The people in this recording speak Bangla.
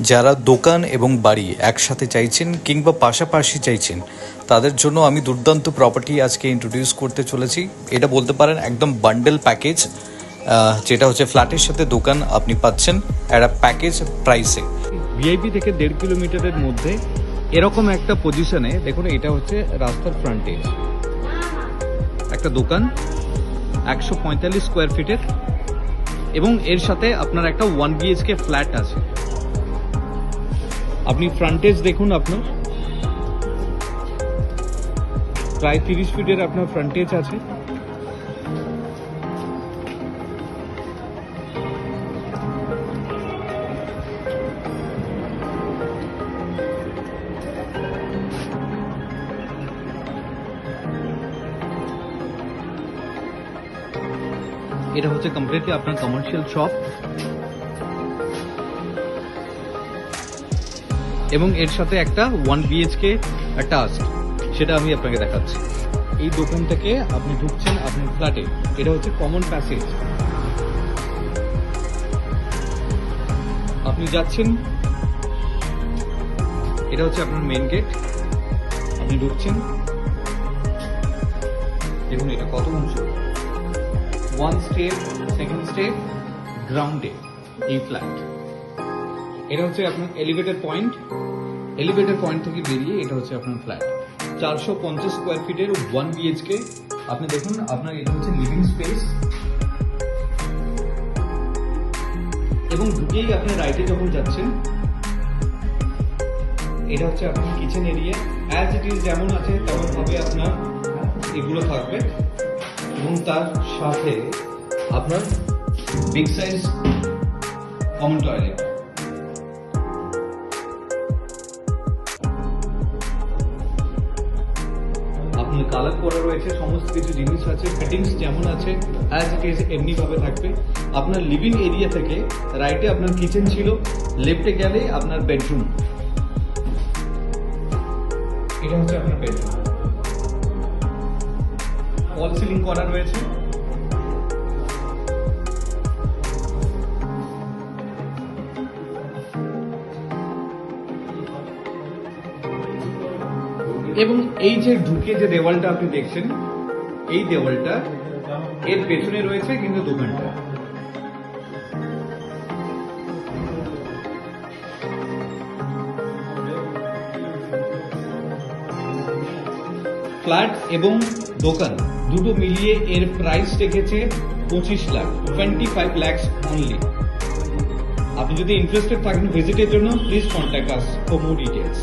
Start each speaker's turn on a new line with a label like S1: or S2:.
S1: যারা দোকান এবং বাড়ি একসাথে চাইছেন কিংবা পাশাপাশি চাইছেন তাদের জন্য আমি দুর্দান্ত প্রপার্টি আজকে ইন্ট্রোডিউস করতে চলেছি। এটা বলতে পারেন একদম বান্ডেল প্যাকেজ, যেটা হচ্ছে ফ্ল্যাটের সাথে দোকান আপনি পাচ্ছেন একটা প্যাকেজ প্রাইসে।
S2: ভিআইপি থেকে 1.5 কিলোমিটারের মধ্যে এরকম একটা পজিশনে দেখুন, এটা হচ্ছে রাস্তার ফ্রন্টেজ, একটা দোকান 145 স্কোয়ার ফিটের এবং এর সাথে আপনার একটা 1 BHK ফ্ল্যাট আছে। আপনি ফ্রন্টেজ দেখুন, আপনার প্রায় 30 ফিটের আপনার ফ্রন্টেজ আছে। এটা হচ্ছে কমপ্লিটলি আপনার কমার্শিয়াল শপ এবং এর সাথে একটা 1 BHK একটা আছে, সেটা আমি আপনাকে দেখাচ্ছি। এই দোকান থেকে আপনি ঢুকছেন আপনার ফ্ল্যাটে, এটা হচ্ছে কমন প্যাসেজ। আপনি যাচ্ছেন, এটা হচ্ছে আপনার মেন গেট, আপনি ঢুকছেন, দেখুন এটা কত অংশ, 1 স্টেপ, 2nd স্টেপ, গ্রাউন্ডে এই ফ্ল্যাট। এটা হচ্ছে আপনার এলিভেটর পয়েন্ট, এলিভেটর পয়েন্ট থেকে বেরিয়ে এটা হচ্ছে আপনার ফ্ল্যাট 450 স্কোয়ার ফিটের 1 BHK। আপনি দেখুন, আপনার এটা হচ্ছে লিভিং স্পেস এবং ঢুকেই আপনি রাইটে যখন যাচ্ছেন, এটা হচ্ছে আপনার kitchen area. As it is যেমন আছে তেমন ভাবে আপনার এগুলো থাকবে এবং তার সাথে আপনার বিগ সাইজ কমন টয়লেট। আপনার কালার করা রয়েছে, সমস্ত কিছু জিনিস আছে, ফিটিংস যেমন আছে অ্যাজ ইট ইজ এমনি ভাবে থাকবে। আপনার লিভিং এরিয়া থেকে রাইটে আপনার কিচেন ছিল, লেফটে গেলে আপনার বেডরুম, এটা হচ্ছে আপনার বেডরুম। ফল সিলিং করা রয়েছে। এবং এই যে ঢুকে যে দেওয়ালটা আপনি দেখছেন, এই দেওয়ালটা এর পেছনে রয়েছে কিন্তু দোকানটা। ফ্ল্যাট এবং দোকান দুটো মিলিয়ে এর প্রাইস রেখেছে 25 লাখ, 25 lakhs অনলি। আপনি যদি ইন্টারেস্টেড থাকেন ভিজিটের জন্য, please contact us for more details.